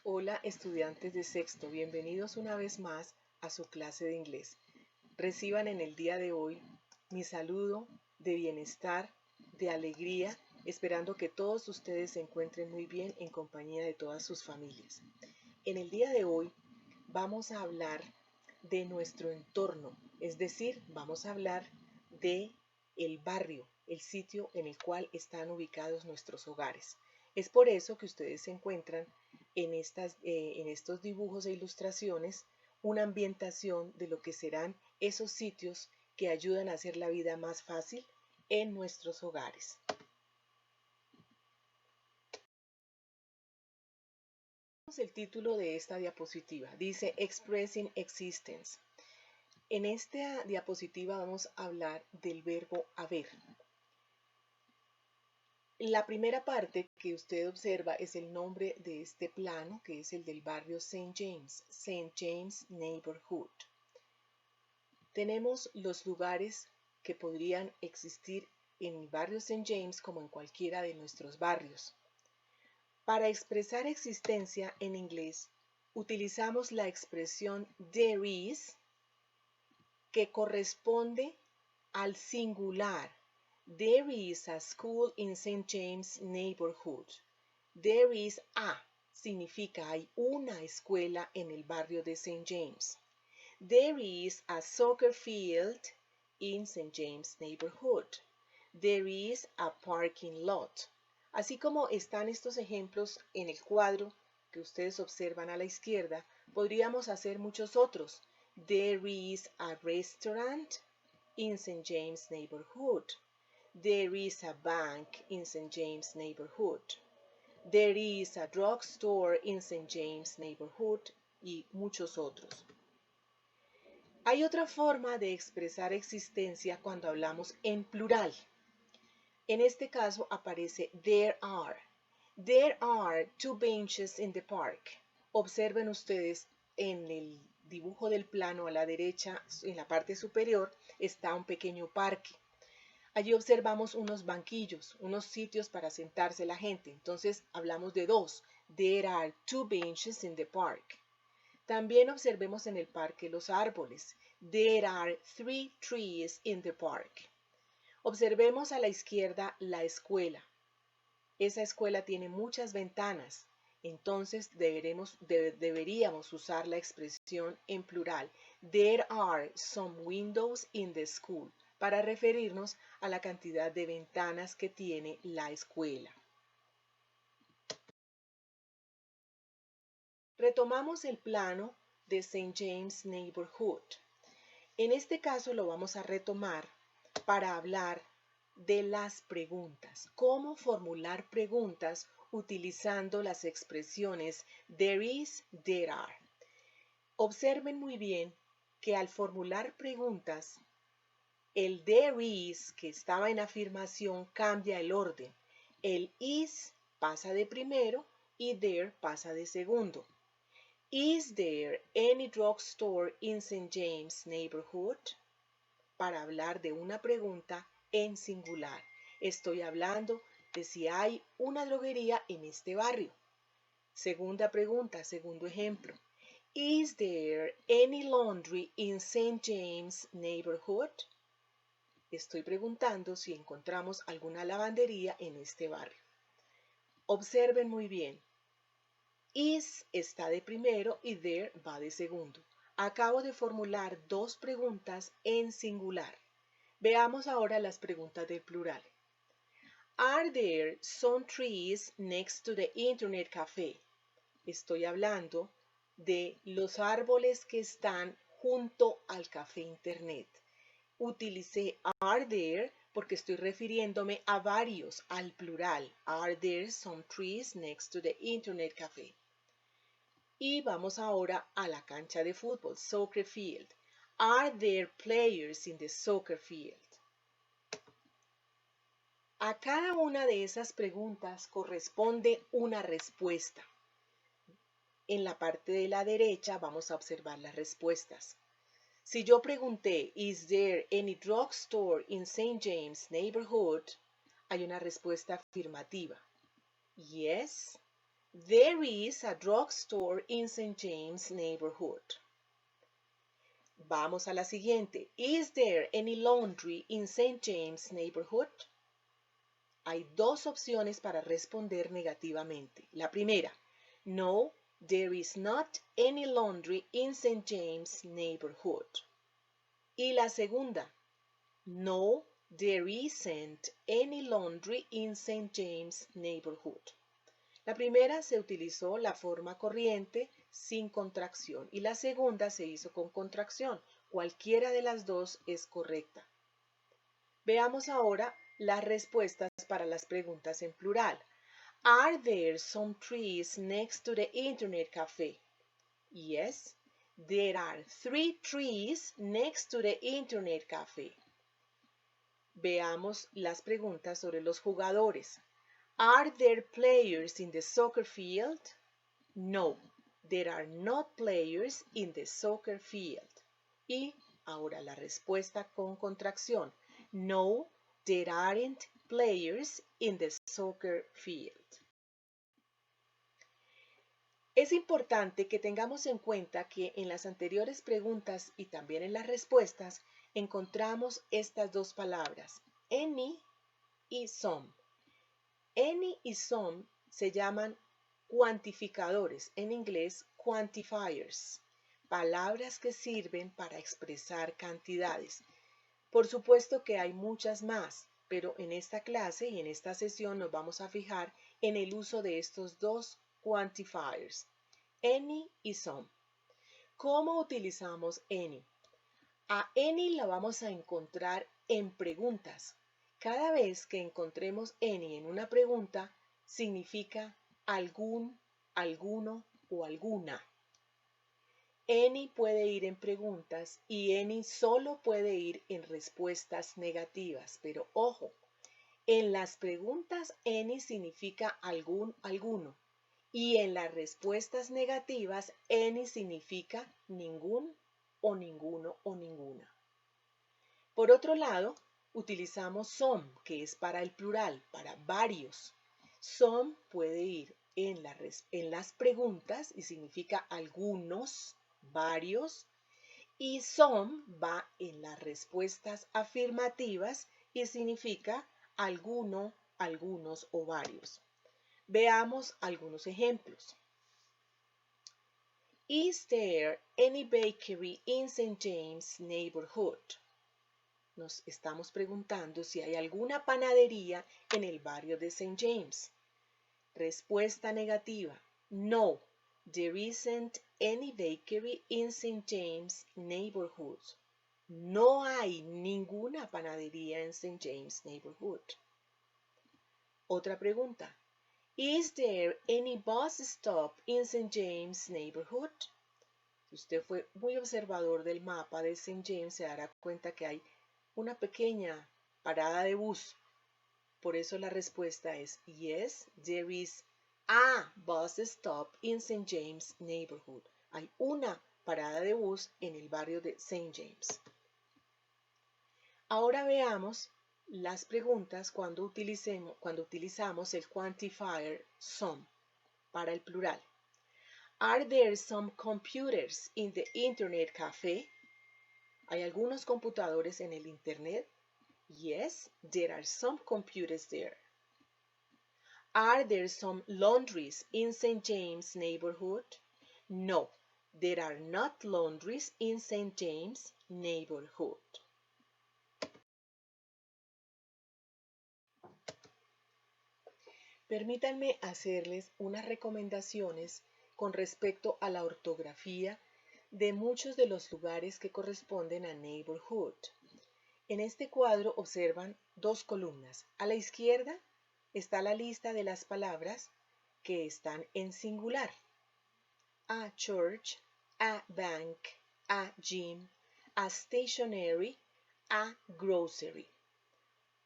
Hola estudiantes de sexto, bienvenidos una vez más a su clase de inglés. Reciban en el día de hoy mi saludo de bienestar, de alegría, esperando que todos ustedes se encuentren muy bien en compañía de todas sus familias. En el día de hoy vamos a hablar de nuestro entorno, es decir, vamos a hablar de el barrio, el sitio en el cual están ubicados nuestros hogares. Es por eso que ustedes se encuentran en estos dibujos e ilustraciones una ambientación de lo que serán esos sitios que ayudan a hacer la vida más fácil en nuestros hogares. El título de esta diapositiva dice Expressing Existence. En esta diapositiva vamos a hablar del verbo haber. La primera parte que usted observa es el nombre de este plano, que es el del barrio St. James Neighborhood. Tenemos los lugares que podrían existir en el barrio St. James como en cualquiera de nuestros barrios. Para expresar existencia en inglés, utilizamos la expresión there is, que corresponde al singular. There is a school in St. James Neighborhood. There is a significa hay una escuela en el barrio de St. James. There is a soccer field in St. James Neighborhood. There is a parking lot. Así como están estos ejemplos en el cuadro que ustedes observan a la izquierda, podríamos hacer muchos otros. There is a restaurant in St. James Neighborhood. There is a bank in St. James Neighborhood. There is a drugstore in St. James Neighborhood y muchos otros. Hay otra forma de expresar existencia cuando hablamos en plural. En este caso aparece there are. There are two benches in the park. Observen ustedes en el dibujo del plano a la derecha, en la parte superior, está un pequeño parque. Allí observamos unos banquillos, unos sitios para sentarse la gente. Entonces hablamos de dos. There are two benches in the park. También observemos en el parque los árboles. There are three trees in the park. Observemos a la izquierda la escuela. Esa escuela tiene muchas ventanas. Entonces deberíamos usar la expresión en plural. There are some windows in the school, para referirnos a la cantidad de ventanas que tiene la escuela. Retomamos el plano de St. James Neighborhood. En este caso lo vamos a retomar para hablar de las preguntas. Cómo formular preguntas utilizando las expresiones there is, there are. Observen muy bien que al formular preguntas, el there is, que estaba en afirmación, cambia el orden. El is pasa de primero y there pasa de segundo. Is there any drugstore in St. James Neighborhood? Para hablar de una pregunta en singular. Estoy hablando de si hay una droguería en este barrio. Segunda pregunta, segundo ejemplo. Is there any laundry in St. James Neighborhood? Estoy preguntando si encontramos alguna lavandería en este barrio. Observen muy bien. Is está de primero y there va de segundo. Acabo de formular dos preguntas en singular. Veamos ahora las preguntas del plural. Are there some trees next to the internet cafe? Estoy hablando de los árboles que están junto al café internet. Utilicé are there porque estoy refiriéndome a varios, al plural. Are there some trees next to the internet cafe? Y vamos ahora a la cancha de fútbol, soccer field. Are there players in the soccer field? A cada una de esas preguntas corresponde una respuesta. En la parte de la derecha vamos a observar las respuestas. Si yo pregunté, is there any drugstore in St. James Neighborhood? Hay una respuesta afirmativa. Yes, There is a drugstore in St. James neighborhood. Vamos a la siguiente. Is there any laundry in St. James neighborhood? Hay dos opciones para responder negativamente. La primera, no, there is not any laundry in St. James neighborhood. Y la segunda, no, there isn't any laundry in St. James neighborhood. La primera se utilizó la forma corriente sin contracción y la segunda se hizo con contracción. Cualquiera de las dos es correcta. Veamos ahora las respuestas para las preguntas en plural. Are there some trees next to the internet cafe? Yes, there are 3 trees next to the internet cafe. Veamos las preguntas sobre los jugadores. Are there players in the soccer field? No, there are not players in the soccer field. Y ahora la respuesta con contracción. No, there aren't players in the soccer field. Es importante que tengamos en cuenta que en las anteriores preguntas y también en las respuestas encontramos estas dos palabras, any y some. Any y some se llaman cuantificadores, en inglés quantifiers, palabras que sirven para expresar cantidades. Por supuesto que hay muchas más, pero en esta clase y en esta sesión nos vamos a fijar en el uso de estos dos quantifiers, any y some. ¿Cómo utilizamos any? A any la vamos a encontrar en preguntas. Cada vez que encontremos any en una pregunta, significa algún, alguno o alguna. Any puede ir en preguntas y any solo puede ir en respuestas negativas. Pero ojo, en las preguntas any significa algún, alguno. Y en las respuestas negativas any significa ningún o ninguno o ninguna. Por otro lado, utilizamos some, que es para el plural, para varios. Some puede ir en las preguntas y significa algunos, varios, y some va en las respuestas afirmativas y significa alguno, algunos o varios. Veamos algunos ejemplos. Is there any bakery in St. James neighborhood? Nos estamos preguntando si hay alguna panadería en el barrio de St. James. Respuesta negativa. No, there isn't any bakery in St. James neighborhood. No hay ninguna panadería en St. James neighborhood. Otra pregunta. Is there any bus stop in St. James neighborhood? Si usted fue muy observador del mapa de St. James, se dará cuenta que hay una pequeña parada de bus. Por eso la respuesta es yes, there is a bus stop in St. James neighborhood. Hay una parada de bus en el barrio de St. James. Ahora veamos las preguntas cuando utilizamos el quantifier some para el plural. Are there some computers in the internet cafe? ¿Hay algunos computadores en el internet? Yes, there are some computers there. Are there some laundries in St. James neighborhood? No, there are not laundries in St. James neighborhood. Permítanme hacerles unas recomendaciones con respecto a la ortografía de muchos de los lugares que corresponden a neighborhood. En este cuadro observan dos columnas. A la izquierda está la lista de las palabras que están en singular. A church, a bank, a gym, a stationery, a grocery.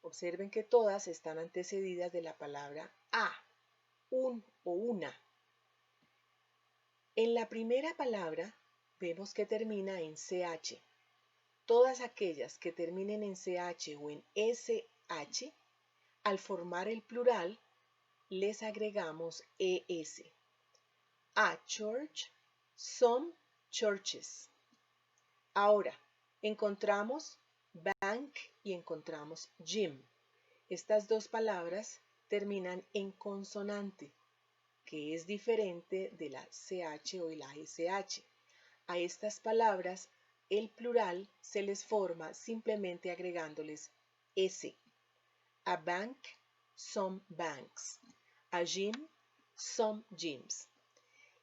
Observen que todas están antecedidas de la palabra a, un o una. En la primera palabra vemos que termina en ch. Todas aquellas que terminen en ch o en sh, al formar el plural, les agregamos es. A church, some churches. Ahora, encontramos bank y encontramos gym. Estas dos palabras terminan en consonante, que es diferente de la CH o la SH. A estas palabras, el plural se les forma simplemente agregándoles S. A bank, some banks. A gym, some gyms.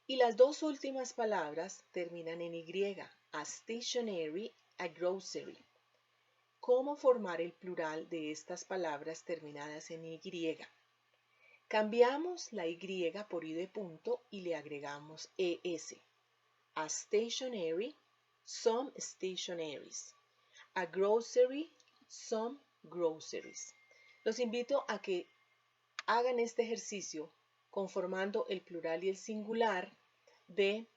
Y las dos últimas palabras terminan en Y. A stationery, a grocery. ¿Cómo formar el plural de estas palabras terminadas en Y? Cambiamos la Y por I de punto y le agregamos ES. A stationery, some stationaries. A grocery, some groceries. Los invito a que hagan este ejercicio conformando el plural y el singular de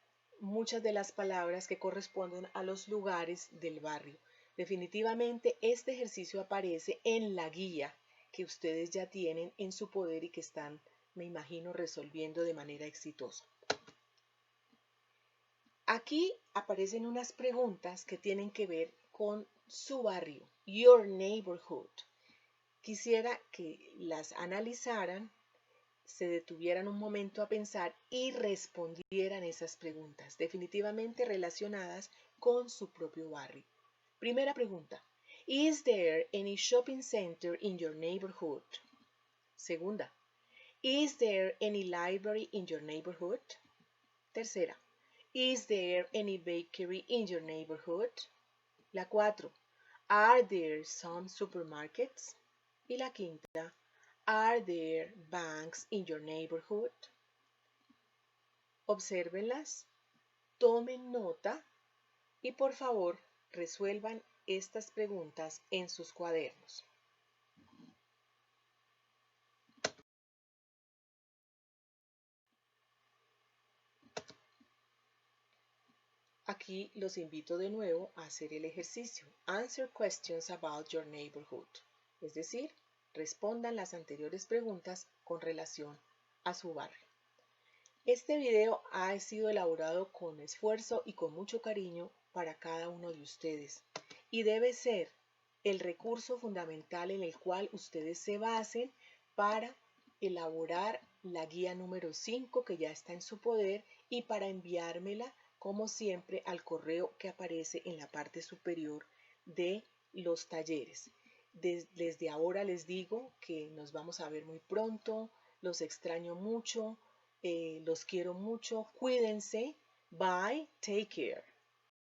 muchas de las palabras que corresponden a los lugares del barrio. Definitivamente este ejercicio aparece en la guía que ustedes ya tienen en su poder y que están, me imagino, resolviendo de manera exitosa. Aquí aparecen unas preguntas que tienen que ver con su barrio, your neighborhood. Quisiera que las analizaran, se detuvieran un momento a pensar y respondieran esas preguntas, definitivamente relacionadas con su propio barrio. Primera pregunta. Is there any shopping center in your neighborhood? Segunda. Is there any library in your neighborhood? Tercera. Is there any bakery in your neighborhood? La 4. Are there some supermarkets? Y la quinta. Are there banks in your neighborhood? Obsérvenlas, tomen nota y por favor resuelvan estas preguntas en sus cuadernos. Aquí los invito de nuevo a hacer el ejercicio. Answer questions about your neighborhood. Es decir, respondan las anteriores preguntas con relación a su barrio. Este video ha sido elaborado con esfuerzo y con mucho cariño para cada uno de ustedes y debe ser el recurso fundamental en el cual ustedes se basen para elaborar la guía número 5 que ya está en su poder y para enviármela como siempre al correo que aparece en la parte superior de los talleres. Desde ahora les digo que nos vamos a ver muy pronto, los extraño mucho, los quiero mucho, cuídense, bye, take care.